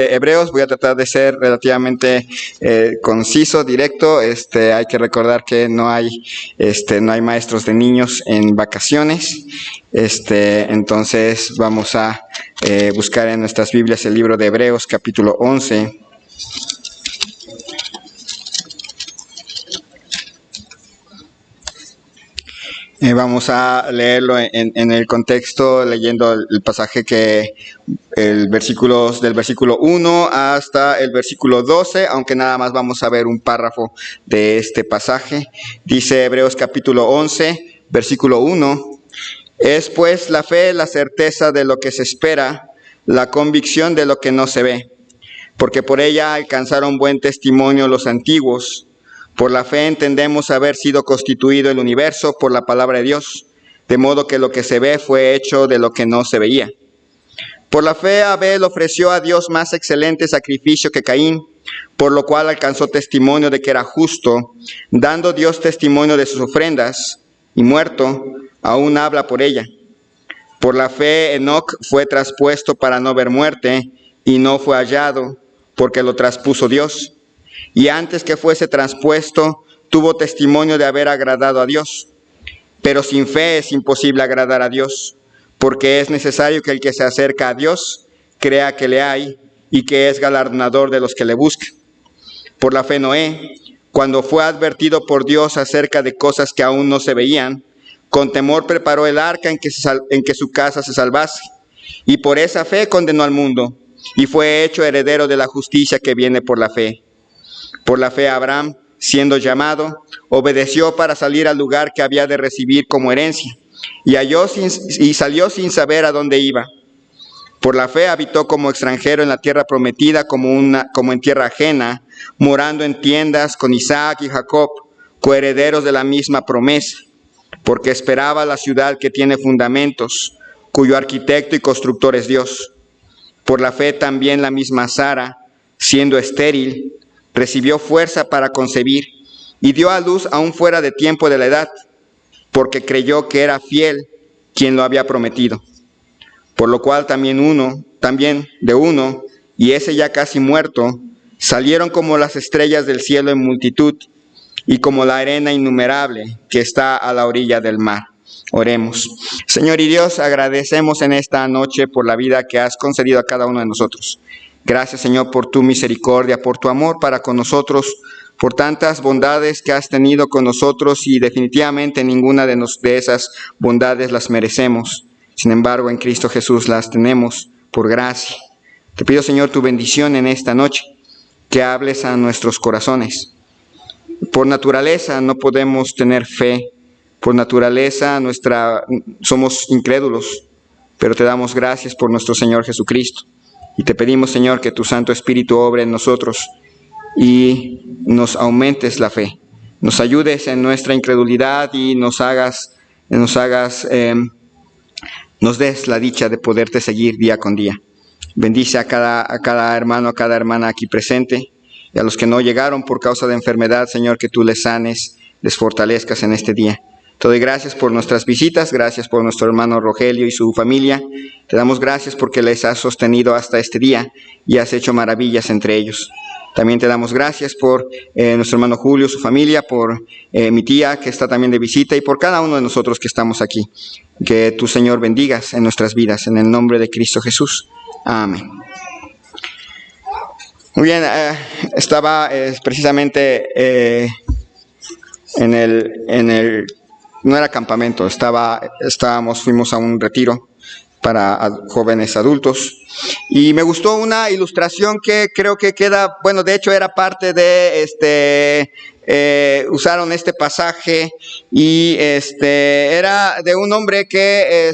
Hebreos. Voy a tratar de ser relativamente conciso, directo. Hay que recordar que no hay maestros de niños en vacaciones. Entonces vamos a buscar en nuestras Biblias el libro de Hebreos, capítulo 11. Vamos a leerlo en el contexto, leyendo el pasaje del versículo 1 hasta el versículo 12, aunque nada más vamos a ver un párrafo de este pasaje. Dice Hebreos capítulo 11, versículo 1: Es pues la fe la certeza de lo que se espera, la convicción de lo que no se ve, porque por ella alcanzaron buen testimonio los antiguos. Por la fe entendemos haber sido constituido el universo por la palabra de Dios, de modo que lo que se ve fue hecho de lo que no se veía. Por la fe Abel ofreció a Dios más excelente sacrificio que Caín, por lo cual alcanzó testimonio de que era justo, dando Dios testimonio de sus ofrendas, y muerto, aún habla por ella. Por la fe Enoc fue traspuesto para no ver muerte, y no fue hallado, porque lo traspuso Dios. Y antes que fuese traspuesto, tuvo testimonio de haber agradado a Dios. Pero sin fe es imposible agradar a Dios, porque es necesario que el que se acerca a Dios crea que le hay y que es galardonador de los que le buscan. Por la fe Noé, cuando fue advertido por Dios acerca de cosas que aún no se veían, con temor preparó el arca en que su casa se salvase. Y por esa fe condenó al mundo, y fue hecho heredero de la justicia que viene por la fe. Por la fe Abraham, siendo llamado, obedeció para salir al lugar que había de recibir como herencia, y salió sin saber a dónde iba. Por la fe habitó como extranjero en la tierra prometida, como en tierra ajena, morando en tiendas con Isaac y Jacob, coherederos de la misma promesa, porque esperaba la ciudad que tiene fundamentos, cuyo arquitecto y constructor es Dios. Por la fe también la misma Sara, siendo estéril, recibió fuerza para concebir y dio a luz aún fuera de tiempo de la edad, porque creyó que era fiel quien lo había prometido. Por lo cual también de uno, y ese ya casi muerto, salieron como las estrellas del cielo en multitud, y como la arena innumerable que está a la orilla del mar. Oremos. Señor y Dios, agradecemos en esta noche por la vida que has concedido a cada uno de nosotros. Gracias, Señor, por tu misericordia, por tu amor para con nosotros, por tantas bondades que has tenido con nosotros, y definitivamente ninguna de esas bondades las merecemos. Sin embargo, en Cristo Jesús las tenemos por gracia. Te pido, Señor, tu bendición en esta noche, que hables a nuestros corazones. Por naturaleza no podemos tener fe, por naturaleza somos incrédulos, pero te damos gracias por nuestro Señor Jesucristo. Y te pedimos, Señor, que tu Santo Espíritu obre en nosotros y nos aumentes la fe. Nos ayudes en nuestra incredulidad y nos des la dicha de poderte seguir día con día. Bendice a cada hermano, a cada hermana aquí presente, y a los que no llegaron por causa de enfermedad, Señor, que tú les sanes, les fortalezcas en este día. Te doy gracias por nuestras visitas, gracias por nuestro hermano Rogelio y su familia. Te damos gracias porque les has sostenido hasta este día y has hecho maravillas entre ellos. También te damos gracias por nuestro hermano Julio, su familia, por mi tía que está también de visita, y por cada uno de nosotros que estamos aquí. Que tu, Señor, bendigas en nuestras vidas, en el nombre de Cristo Jesús. Amén. Muy bien, estaba precisamente no era campamento, fuimos a un retiro para jóvenes adultos, y me gustó una ilustración que creo que queda, bueno, de hecho era parte de usaron este pasaje, y era de un hombre que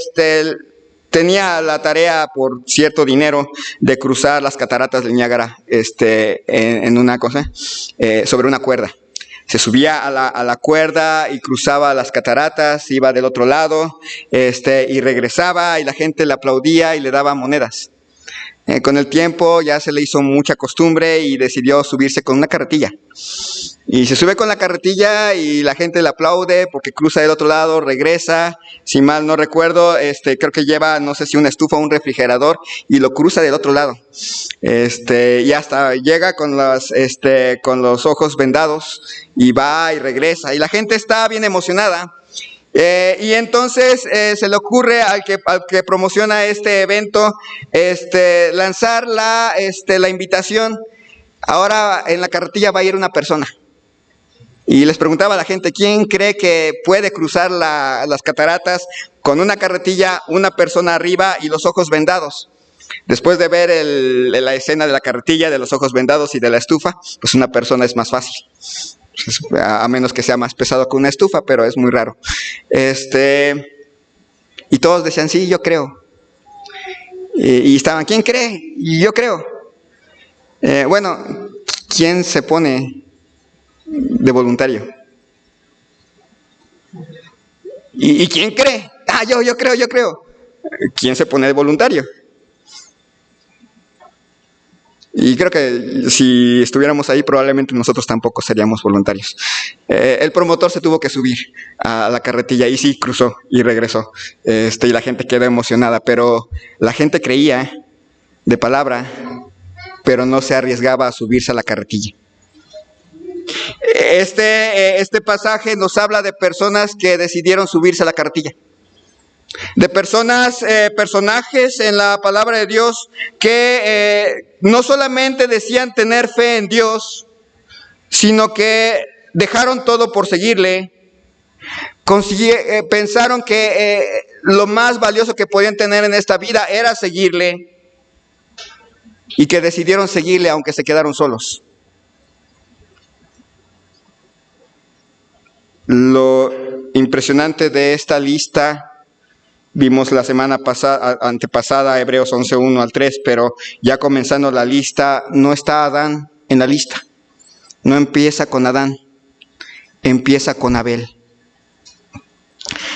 tenía la tarea por cierto dinero de cruzar las cataratas del Niágara en una cosa sobre una cuerda. Se subía a la cuerda y cruzaba las cataratas, iba del otro lado y regresaba, y la gente le aplaudía y le daba monedas. Con el tiempo ya se le hizo mucha costumbre y decidió subirse con una carretilla. Y se sube con la carretilla y la gente le aplaude porque cruza del otro lado, regresa, si mal no recuerdo, creo que lleva, no sé si una estufa o un refrigerador, y lo cruza del otro lado. Y hasta llega con los ojos vendados y va y regresa. Y la gente está bien emocionada. Y entonces se le ocurre al que promociona este evento lanzar la invitación. Ahora en la carretilla va a ir una persona. Y les preguntaba a la gente, ¿quién cree que puede cruzar las cataratas con una carretilla, una persona arriba y los ojos vendados? Después de ver la escena de la carretilla, de los ojos vendados y de la estufa, pues una persona es más fácil. A menos que sea más pesado que una estufa, pero es muy raro. Y todos decían, sí, yo creo. Y estaban, ¿quién cree? Y yo creo. Bueno, ¿quién se pone de voluntario? ¿Y quién cree? Ah, yo creo. ¿Quién se pone de voluntario? Y creo que si estuviéramos ahí, probablemente nosotros tampoco seríamos voluntarios. El promotor se tuvo que subir a la carretilla y sí, cruzó y regresó. Y la gente quedó emocionada, pero la gente creía de palabra, pero no se arriesgaba a subirse a la carretilla. Este pasaje nos habla de personas que decidieron subirse a la carretilla. De personajes en la palabra de Dios que no solamente decían tener fe en Dios, sino que dejaron todo por seguirle. Pensaron que lo más valioso que podían tener en esta vida era seguirle, y que decidieron seguirle aunque se quedaron solos. Lo impresionante de esta lista, vimos la semana antepasada, Hebreos 11:1 al 3, pero ya comenzando la lista, no está Adán en la lista. No empieza con Adán, empieza con Abel.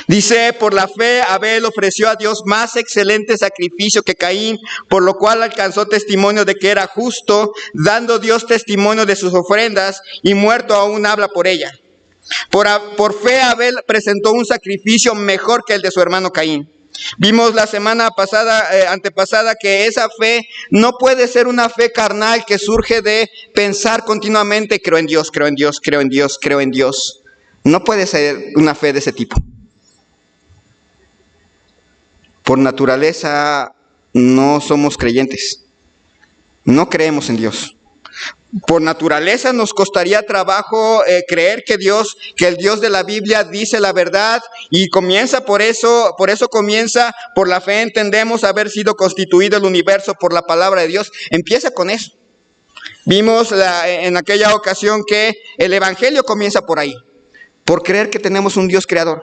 Dice, por la fe Abel ofreció a Dios más excelente sacrificio que Caín, por lo cual alcanzó testimonio de que era justo, dando Dios testimonio de sus ofrendas, y muerto aún habla por ella. Por fe Abel presentó un sacrificio mejor que el de su hermano Caín. Vimos la semana antepasada, que esa fe no puede ser una fe carnal que surge de pensar continuamente, creo en Dios, creo en Dios, creo en Dios, creo en Dios. No puede ser una fe de ese tipo. Por naturaleza no somos creyentes. No creemos en Dios. Por naturaleza nos costaría trabajo creer que el Dios de la Biblia dice la verdad, y comienza por eso comienza, por la fe entendemos haber sido constituido el universo por la palabra de Dios. Empieza con eso. Vimos en aquella ocasión que el evangelio comienza por ahí, por creer que tenemos un Dios creador.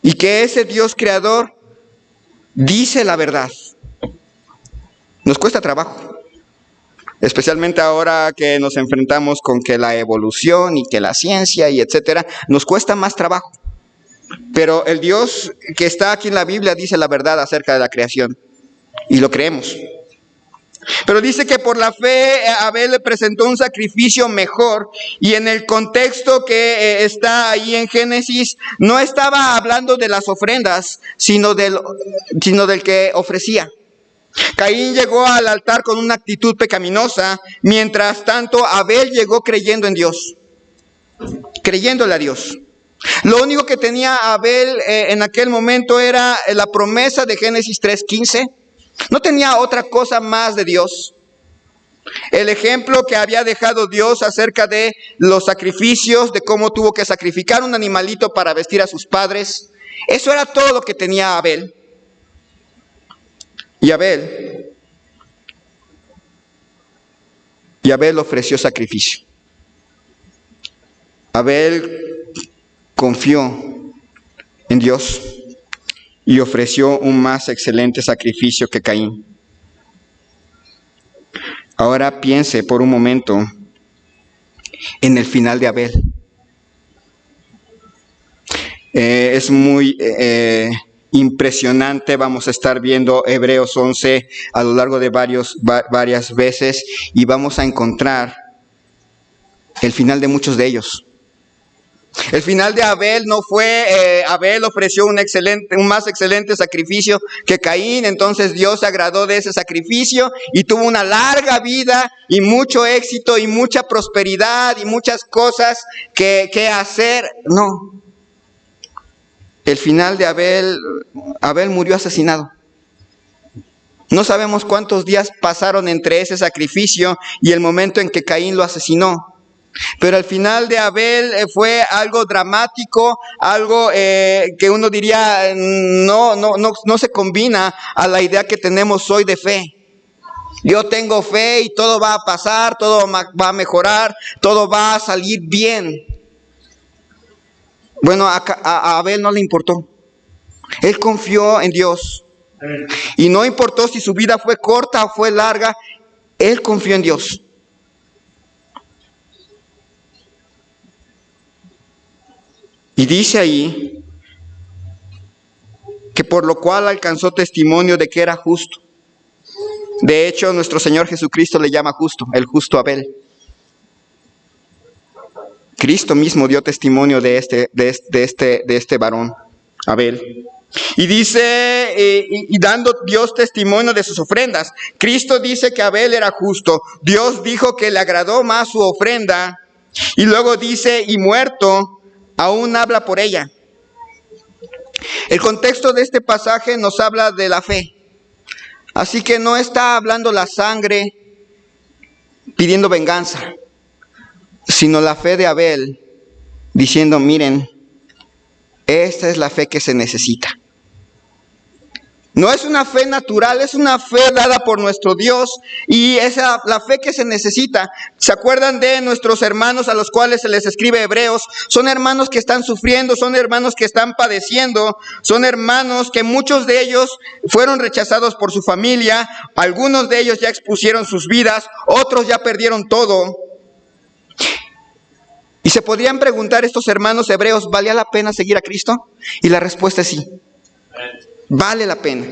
Y que ese Dios creador dice la verdad. Nos cuesta trabajo. Especialmente ahora que nos enfrentamos con que la evolución y que la ciencia y etcétera, nos cuesta más trabajo. Pero el Dios que está aquí en la Biblia dice la verdad acerca de la creación. Y lo creemos. Pero dice que por la fe Abel le presentó un sacrificio mejor, y en el contexto que está ahí en Génesis, no estaba hablando de las ofrendas, sino del que ofrecía. Caín llegó al altar con una actitud pecaminosa, mientras tanto Abel llegó creyendo en Dios, creyéndole a Dios. Lo único que tenía Abel en aquel momento era la promesa de Génesis 3:15. No tenía otra cosa más de Dios. El ejemplo que había dejado Dios acerca de los sacrificios, de cómo tuvo que sacrificar un animalito para vestir a sus padres, eso era todo lo que tenía Abel. Y Abel ofreció sacrificio. Abel confió en Dios y ofreció un más excelente sacrificio que Caín. Ahora piense por un momento en el final de Abel. Es muy impresionante. Vamos a estar viendo Hebreos 11 a lo largo de varias veces y vamos a encontrar el final de muchos de ellos. El final de Abel no fue, Abel ofreció un más excelente sacrificio que Caín, entonces Dios se agradó de ese sacrificio y tuvo una larga vida y mucho éxito y mucha prosperidad y muchas cosas que hacer. No. El final de Abel murió asesinado. No sabemos cuántos días pasaron entre ese sacrificio y el momento en que Caín lo asesinó. Pero el final de Abel fue algo dramático, algo que uno diría no se combina a la idea que tenemos hoy de fe. Yo tengo fe y todo va a pasar, todo va a mejorar, todo va a salir bien. Bueno, a Abel no le importó. Él confió en Dios. Y no importó si su vida fue corta o fue larga, él confió en Dios. Y dice ahí que por lo cual alcanzó testimonio de que era justo. De hecho, nuestro Señor Jesucristo le llama justo, el justo Abel. Cristo mismo dio testimonio de este varón, Abel. Y dice, y dando Dios testimonio de sus ofrendas. Cristo dice que Abel era justo. Dios dijo que le agradó más su ofrenda. Y luego dice, y muerto, aún habla por ella. El contexto de este pasaje nos habla de la fe. Así que no está hablando la sangre pidiendo venganza, sino la fe de Abel diciendo, miren, esta es la fe que se necesita. No es una fe natural, es una fe dada por nuestro Dios y es la fe que se necesita. ¿Se acuerdan de nuestros hermanos a los cuales se les escribe Hebreos? Son hermanos que están sufriendo, son hermanos que están padeciendo, son hermanos que muchos de ellos fueron rechazados por su familia, algunos de ellos ya expusieron sus vidas, otros ya perdieron todo. Y se podrían preguntar estos hermanos hebreos, ¿valía la pena seguir a Cristo? Y la respuesta es sí. Vale la pena.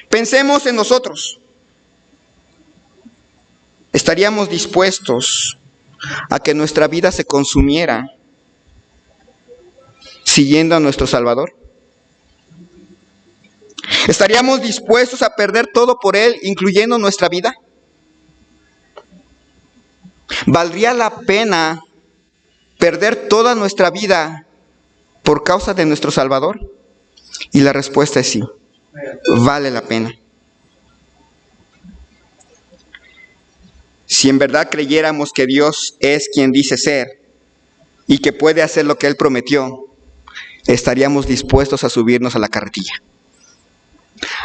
Pensemos en nosotros. ¿Estaríamos dispuestos a que nuestra vida se consumiera siguiendo a nuestro Salvador? ¿Estaríamos dispuestos a perder todo por Él, incluyendo nuestra vida? ¿Valdría la pena perder toda nuestra vida por causa de nuestro Salvador? Y la respuesta es sí, vale la pena. Si en verdad creyéramos que Dios es quien dice ser y que puede hacer lo que Él prometió, estaríamos dispuestos a subirnos a la carretilla.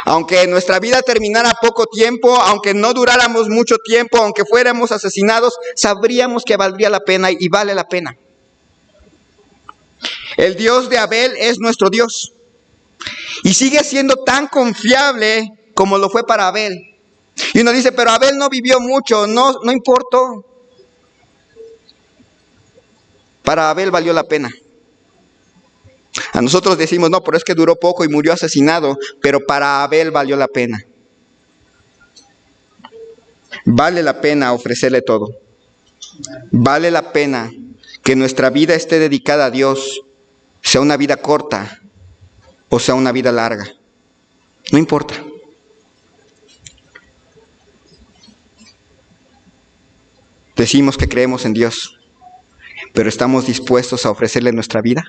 Aunque nuestra vida terminara poco tiempo, aunque no duráramos mucho tiempo, aunque fuéramos asesinados, sabríamos que valdría la pena y vale la pena. El Dios de Abel es nuestro Dios. Y sigue siendo tan confiable como lo fue para Abel. Y uno dice, pero Abel no vivió mucho, no importó. Para Abel valió la pena. A nosotros decimos, no, pero es que duró poco y murió asesinado, pero para Abel valió la pena. Vale la pena ofrecerle todo. Vale la pena que nuestra vida esté dedicada a Dios, sea una vida corta o sea una vida larga. No importa. Decimos que creemos en Dios, pero ¿estamos dispuestos a ofrecerle nuestra vida?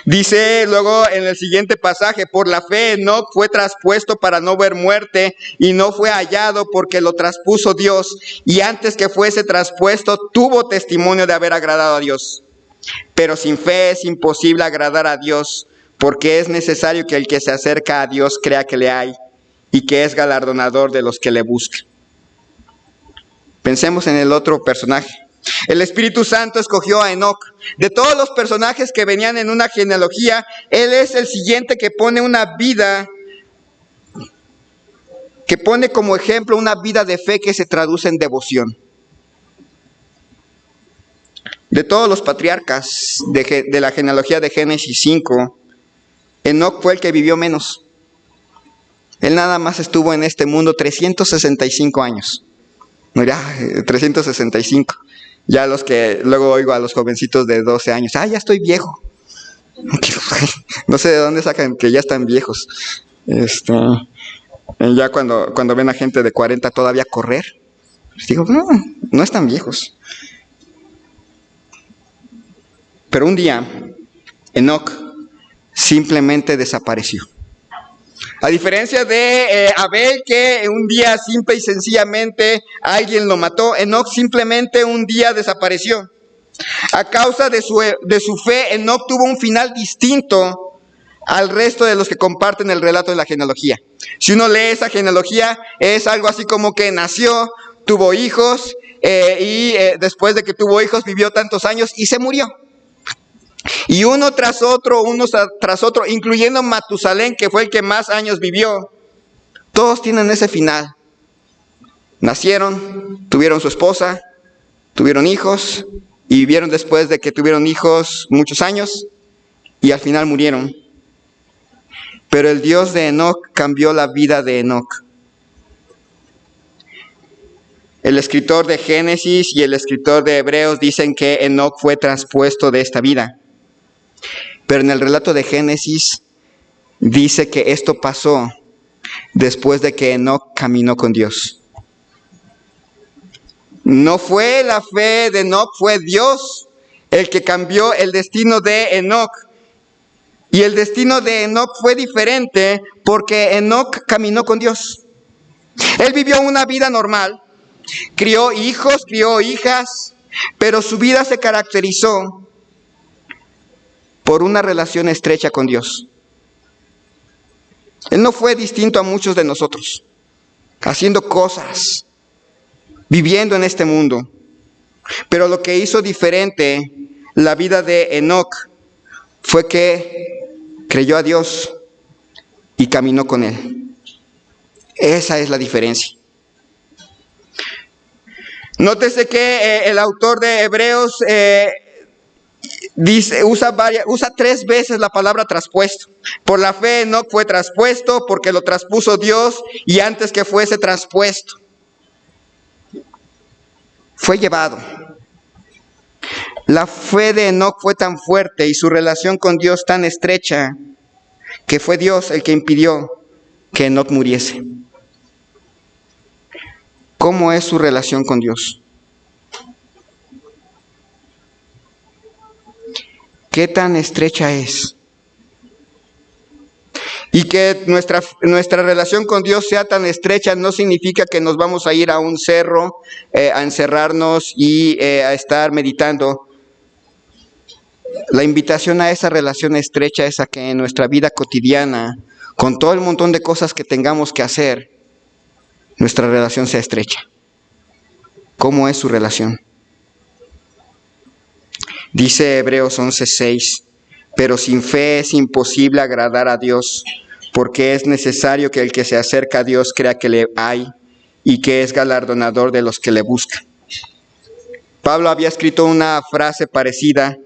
Dice luego en el siguiente pasaje, por la fe Enoc fue traspuesto para no ver muerte y no fue hallado porque lo traspuso Dios, y antes que fuese traspuesto tuvo testimonio de haber agradado a Dios. Pero sin fe es imposible agradar a Dios, porque es necesario que el que se acerca a Dios crea que le hay y que es galardonador de los que le buscan. Pensemos en el otro personaje. El Espíritu Santo escogió a Enoc. De todos los personajes que venían en una genealogía, él es el siguiente que pone una vida, que pone como ejemplo una vida de fe que se traduce en devoción. De todos los patriarcas de la genealogía de Génesis 5, Enoc fue el que vivió menos. Él nada más estuvo en este mundo 365 años. Mira, 365. Ya los que luego oigo a los jovencitos de 12 años, ya estoy viejo. No sé de dónde sacan que ya están viejos. Ya cuando ven a gente de 40 todavía correr, les digo, no están viejos. Pero un día, Enoc simplemente desapareció. A diferencia de Abel, que un día simple y sencillamente alguien lo mató, Enoc simplemente un día desapareció. A causa de su fe, Enoc tuvo un final distinto al resto de los que comparten el relato de la genealogía. Si uno lee esa genealogía, es algo así como que nació, tuvo hijos, y después de que tuvo hijos vivió tantos años y se murió. Y uno tras otro, incluyendo Matusalén, que fue el que más años vivió, todos tienen ese final. Nacieron, tuvieron su esposa, tuvieron hijos, y vivieron después de que tuvieron hijos muchos años, y al final murieron. Pero el Dios de Enoc cambió la vida de Enoc. El escritor de Génesis y el escritor de Hebreos dicen que Enoc fue traspuesto de esta vida. Pero en el relato de Génesis dice que esto pasó después de que Enoc caminó con Dios. No fue la fe de Enoc, fue Dios el que cambió el destino de Enoc. Y el destino de Enoc fue diferente porque Enoc caminó con Dios. Él vivió una vida normal, crió hijos, crió hijas, pero su vida se caracterizó por una relación estrecha con Dios. Él no fue distinto a muchos de nosotros, haciendo cosas, viviendo en este mundo. Pero lo que hizo diferente la vida de Enoc fue que creyó a Dios y caminó con Él. Esa es la diferencia. Nótese que el autor de Hebreos usa 3 veces la palabra traspuesto. Por la fe Enoc fue traspuesto, porque lo traspuso Dios, y antes que fuese traspuesto, fue llevado. La fe de Enoc fue tan fuerte y su relación con Dios tan estrecha que fue Dios el que impidió que Enoc muriese. ¿Cómo es su relación con Dios? ¿Qué tan estrecha es? Y que nuestra relación con Dios sea tan estrecha no significa que nos vamos a ir a un cerro, a encerrarnos y a estar meditando. La invitación a esa relación estrecha es a que en nuestra vida cotidiana, con todo el montón de cosas que tengamos que hacer, nuestra relación sea estrecha. ¿Cómo es su relación? Dice Hebreos 11:6, pero sin fe es imposible agradar a Dios, porque es necesario que el que se acerca a Dios crea que le hay y que es galardonador de los que le buscan. Pablo había escrito una frase parecida: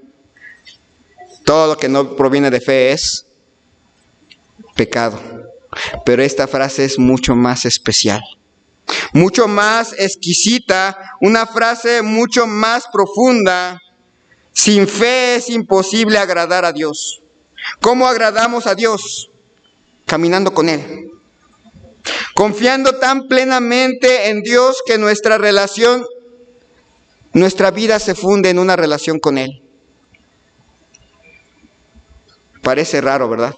todo lo que no proviene de fe es pecado. Pero esta frase es mucho más especial, mucho más exquisita, una frase mucho más profunda. Sin fe es imposible agradar a Dios. ¿Cómo agradamos a Dios? Caminando con Él. Confiando tan plenamente en Dios que nuestra vida se funde en una relación con Él. Parece raro, ¿verdad?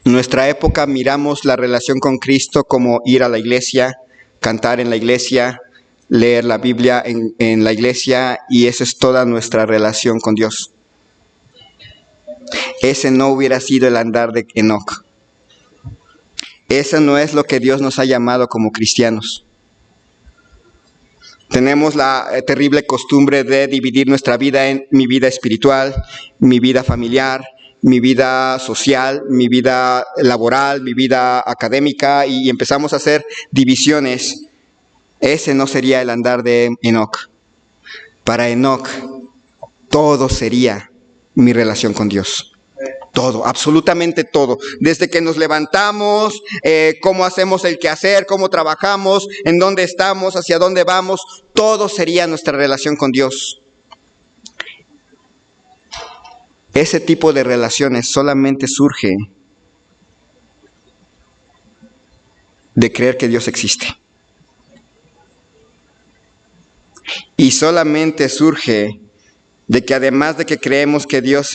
En nuestra época miramos la relación con Cristo como ir a la iglesia, cantar en la iglesia, leer la Biblia en la iglesia, y esa es toda nuestra relación con Dios. Ese no hubiera sido el andar de Enoc. Eso no es lo que Dios nos ha llamado como cristianos. Tenemos la terrible costumbre de dividir nuestra vida en mi vida espiritual, mi vida familiar, mi vida social, mi vida laboral, mi vida académica, y empezamos a hacer divisiones. Ese no sería el andar de Enoc. Para Enoc, todo sería mi relación con Dios. Todo, absolutamente todo. Desde que nos levantamos, cómo hacemos el quehacer, cómo trabajamos, en dónde estamos, hacia dónde vamos, todo sería nuestra relación con Dios. Ese tipo de relaciones solamente surge de creer que Dios existe. Y solamente surge de que además de que creemos que Dios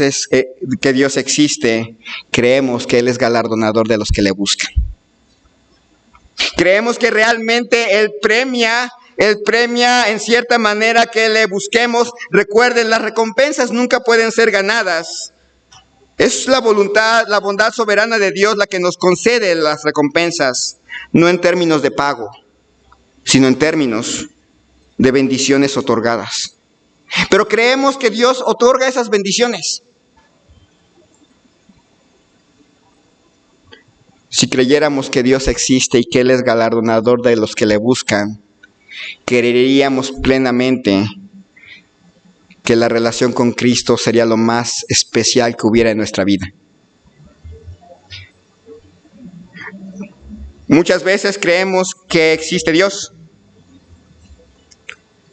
existe, creemos que Él es galardonador de los que le buscan. Creemos que realmente Él premia en cierta manera que le busquemos. Recuerden, las recompensas nunca pueden ser ganadas. Es la bondad soberana de Dios la que nos concede las recompensas, no en términos de pago, sino en términos de bendiciones otorgadas. Pero creemos que Dios otorga esas bendiciones. Si creyéramos que Dios existe y que Él es galardonador de los que le buscan, creeríamos plenamente que la relación con Cristo sería lo más especial que hubiera en nuestra vida. Muchas veces creemos que existe Dios,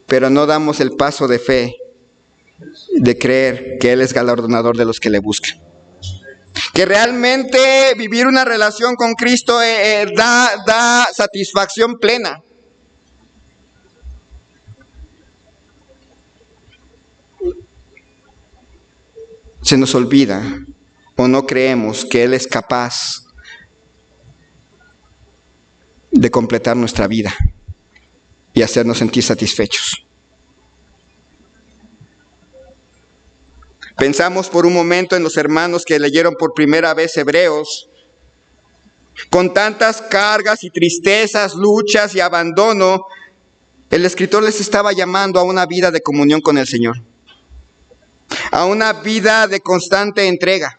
pero no damos el paso de fe de creer que Él es galardonador de los que le buscan. Que realmente vivir una relación con Cristo da satisfacción plena. Se nos olvida o no creemos que Él es capaz de completar nuestra vida y hacernos sentir satisfechos. Pensamos por un momento en los hermanos que leyeron por primera vez Hebreos, con tantas cargas y tristezas, luchas y abandono. El escritor les estaba llamando a una vida de comunión con el Señor, a una vida de constante entrega,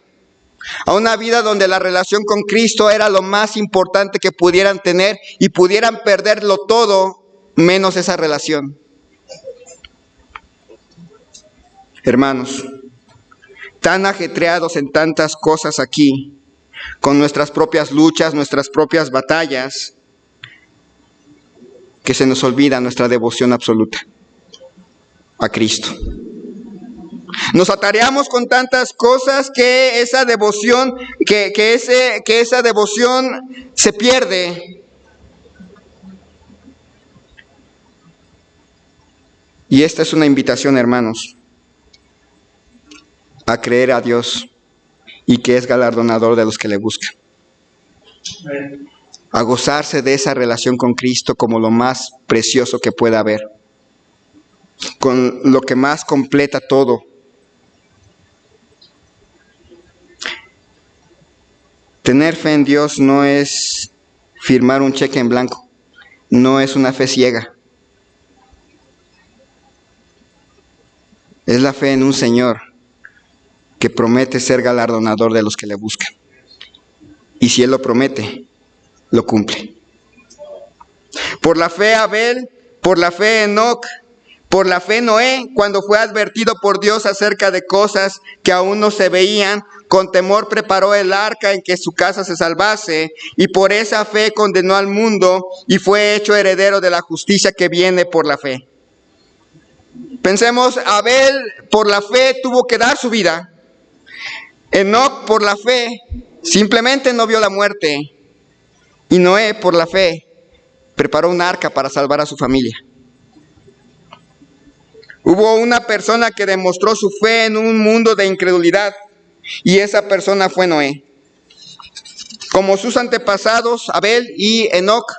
a una vida donde la relación con Cristo era lo más importante que pudieran tener y pudieran perderlo todo menos esa relación. Hermanos, tan ajetreados en tantas cosas aquí, con nuestras propias luchas, nuestras propias batallas, que se nos olvida nuestra devoción absoluta a Cristo. Nos atareamos con tantas cosas que esa devoción, que esa devoción se pierde. Y esta es una invitación, hermanos, a creer a Dios y que es galardonador de los que le buscan. A gozarse de esa relación con Cristo como lo más precioso que pueda haber, con lo que más completa todo. Tener fe en Dios no es firmar un cheque en blanco, no es una fe ciega. Es la fe en un Señor que promete ser galardonador de los que le buscan. Y si Él lo promete, lo cumple. Por la fe Abel, por la fe Enoc, por la fe Noé, cuando fue advertido por Dios acerca de cosas que aún no se veían, con temor preparó el arca en que su casa se salvase, y por esa fe condenó al mundo y fue hecho heredero de la justicia que viene por la fe. Pensemos, Abel por la fe tuvo que dar su vida. Enoc por la fe simplemente no vio la muerte. Y Noé por la fe preparó un arca para salvar a su familia. Hubo una persona que demostró su fe en un mundo de incredulidad, y esa persona fue Noé. Como sus antepasados, Abel y Enoc,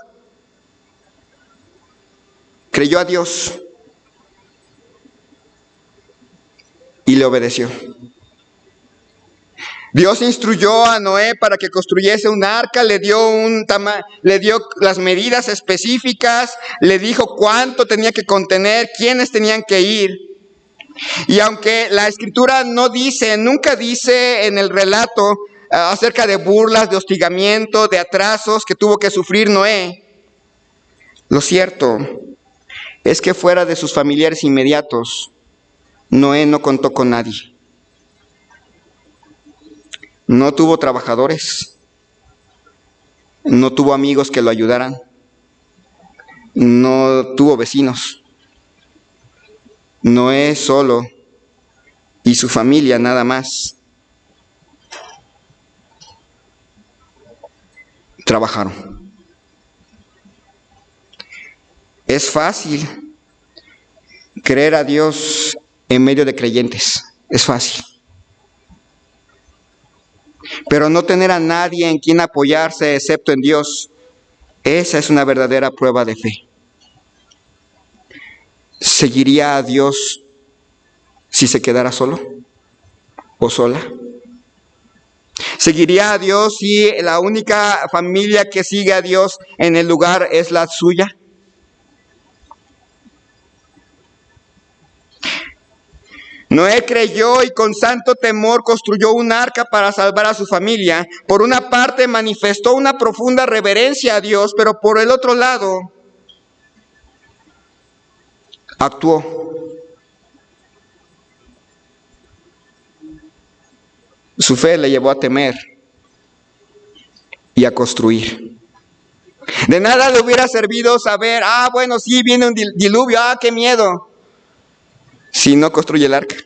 creyó a Dios y le obedeció. Dios instruyó a Noé para que construyese un arca, le dio las medidas específicas, le dijo cuánto tenía que contener, quiénes tenían que ir. Y aunque la Escritura nunca dice en el relato acerca de burlas, de hostigamiento, de atrasos que tuvo que sufrir Noé, lo cierto es que fuera de sus familiares inmediatos, Noé no contó con nadie. No tuvo trabajadores. No tuvo amigos que lo ayudaran. No tuvo vecinos. Noé solo y su familia nada más trabajaron. Es fácil creer a Dios en medio de creyentes. Es fácil. Pero no tener a nadie en quien apoyarse excepto en Dios, esa es una verdadera prueba de fe. ¿Seguiría a Dios si se quedara solo o sola? ¿Seguiría a Dios si la única familia que sigue a Dios en el lugar es la suya? Noé creyó y con santo temor construyó un arca para salvar a su familia. Por una parte manifestó una profunda reverencia a Dios, pero por el otro lado actuó. Su fe le llevó a temer y a construir. De nada le hubiera servido saber, bueno, sí, viene un diluvio, qué miedo, si no construye el arca.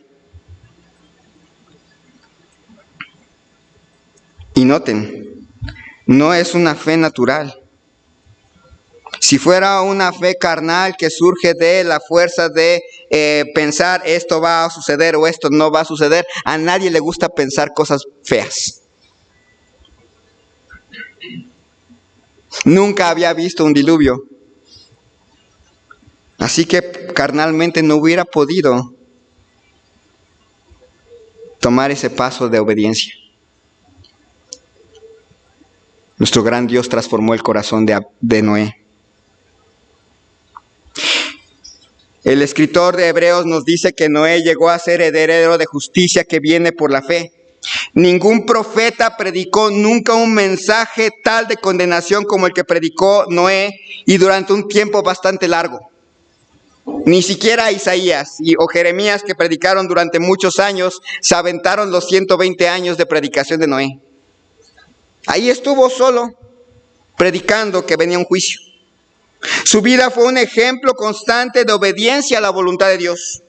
Y noten, no es una fe natural. Si fuera una fe carnal que surge de la fuerza de pensar esto va a suceder o esto no va a suceder, a nadie le gusta pensar cosas feas. Nunca había visto un diluvio. Así que carnalmente no hubiera podido tomar ese paso de obediencia. Nuestro gran Dios transformó el corazón de Noé. El escritor de Hebreos nos dice que Noé llegó a ser heredero de justicia que viene por la fe. Ningún profeta predicó nunca un mensaje tal de condenación como el que predicó Noé y durante un tiempo bastante largo. Ni siquiera Isaías o Jeremías, que predicaron durante muchos años, se aventaron los 120 años de predicación de Noé. Ahí estuvo solo, predicando que venía un juicio. Su vida fue un ejemplo constante de obediencia a la voluntad de Dios.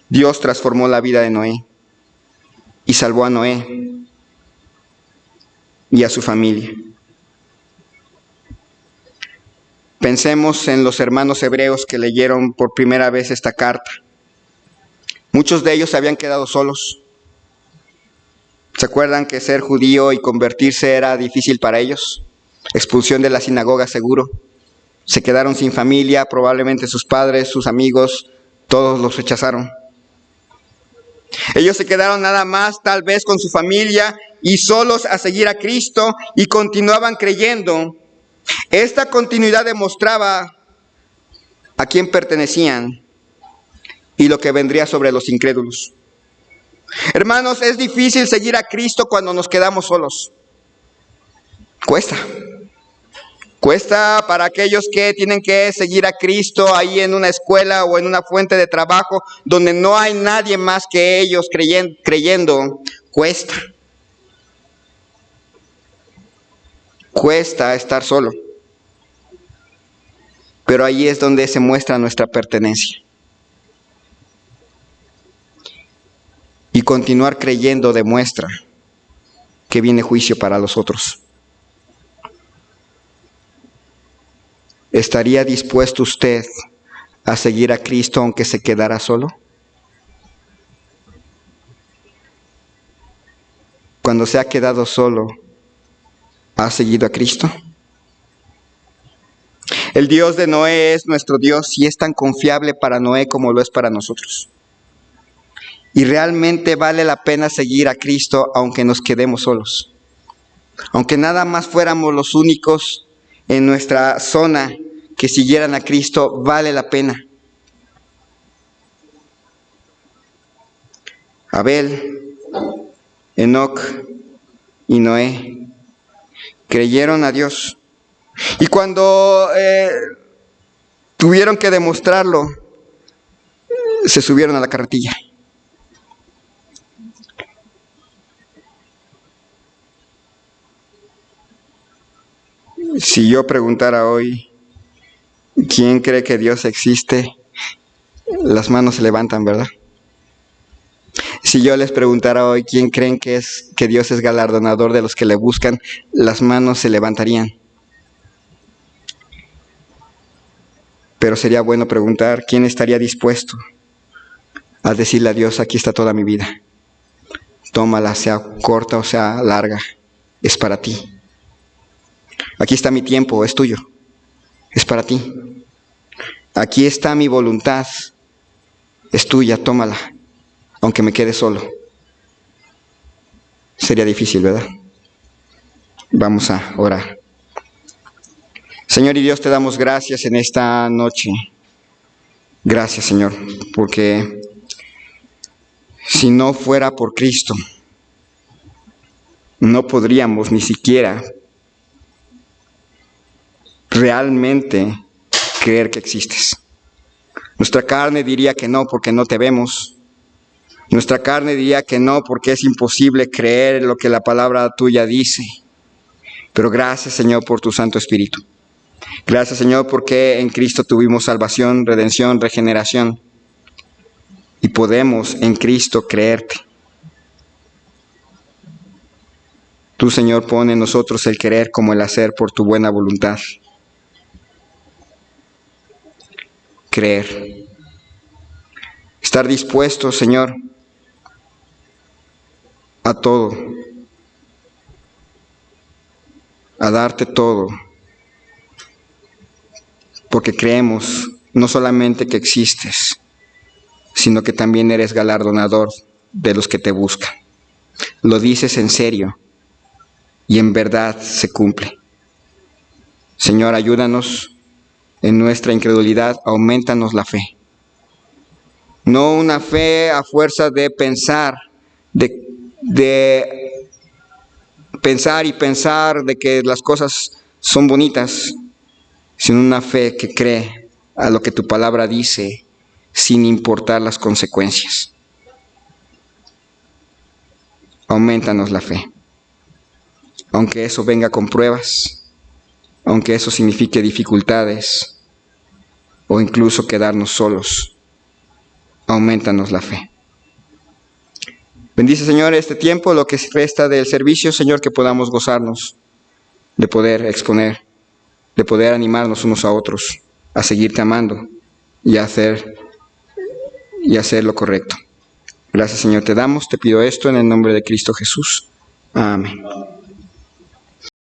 Dios transformó la vida de Noé y salvó a Noé y a su familia. Pensemos en los hermanos hebreos que leyeron por primera vez esta carta. Muchos de ellos se habían quedado solos. ¿Se acuerdan que ser judío y convertirse era difícil para ellos? Expulsión de la sinagoga seguro. Se quedaron sin familia, probablemente sus padres, sus amigos, todos los rechazaron. Ellos se quedaron nada más tal vez con su familia y solos a seguir a Cristo y continuaban creyendo. Esta continuidad demostraba a quién pertenecían y lo que vendría sobre los incrédulos. Hermanos, es difícil seguir a Cristo cuando nos quedamos solos. Cuesta. Cuesta para aquellos que tienen que seguir a Cristo ahí en una escuela o en una fuente de trabajo donde no hay nadie más que ellos creyendo. Cuesta. Cuesta estar solo. Pero ahí es donde se muestra nuestra pertenencia. Y continuar creyendo demuestra que viene juicio para los otros. ¿Estaría dispuesto usted a seguir a Cristo aunque se quedara solo? Cuando se ha quedado solo, ¿ha seguido a Cristo? El Dios de Noé es nuestro Dios y es tan confiable para Noé como lo es para nosotros. Y realmente vale la pena seguir a Cristo aunque nos quedemos solos. Aunque nada más fuéramos los únicos en nuestra zona que siguieran a Cristo, vale la pena. Abel, Enoc y Noé creyeron a Dios. Y cuando tuvieron que demostrarlo, se subieron a la carretilla. Si yo preguntara hoy, ¿quién cree que Dios existe? Las manos se levantan, ¿verdad? Si yo les preguntara hoy, ¿quién creen que Dios es galardonador de los que le buscan? Las manos se levantarían. Pero sería bueno preguntar, ¿quién estaría dispuesto a decirle a Dios, aquí está toda mi vida? Tómala, sea corta o sea larga, es para ti. Aquí está mi tiempo, es tuyo, es para ti. Aquí está mi voluntad, es tuya, tómala, aunque me quede solo. Sería difícil, ¿verdad? Vamos a orar. Señor y Dios, te damos gracias en esta noche. Gracias, Señor, porque si no fuera por Cristo, no podríamos ni siquiera realmente creer que existes. Nuestra carne diría que no porque no te vemos. Nuestra carne diría que no porque es imposible creer lo que la palabra tuya dice. Pero gracias, Señor, por tu Santo Espíritu. Gracias, Señor, porque en Cristo tuvimos salvación, redención, regeneración. Y podemos en Cristo creerte. Tú, Señor, pon en nosotros el querer como el hacer por tu buena voluntad. Creer. Estar dispuesto, Señor, a todo. A darte todo. Porque creemos no solamente que existes, sino que también eres galardonador de los que te buscan. Lo dices en serio y en verdad se cumple. Señor, ayúdanos en nuestra incredulidad, aumentanos la fe. No una fe a fuerza de pensar, de pensar y pensar de que las cosas son bonitas, sino una fe que cree a lo que tu palabra dice sin importar las consecuencias. Aumentanos la fe. Aunque eso venga con pruebas, aunque eso signifique dificultades o incluso quedarnos solos, aumentanos la fe. Bendice, Señor, este tiempo, lo que resta del servicio, Señor, que podamos gozarnos de poder exponer, de poder animarnos unos a otros a seguirte amando y a hacer lo correcto. Gracias, Señor, te damos, te pido esto en el nombre de Cristo Jesús. Amén.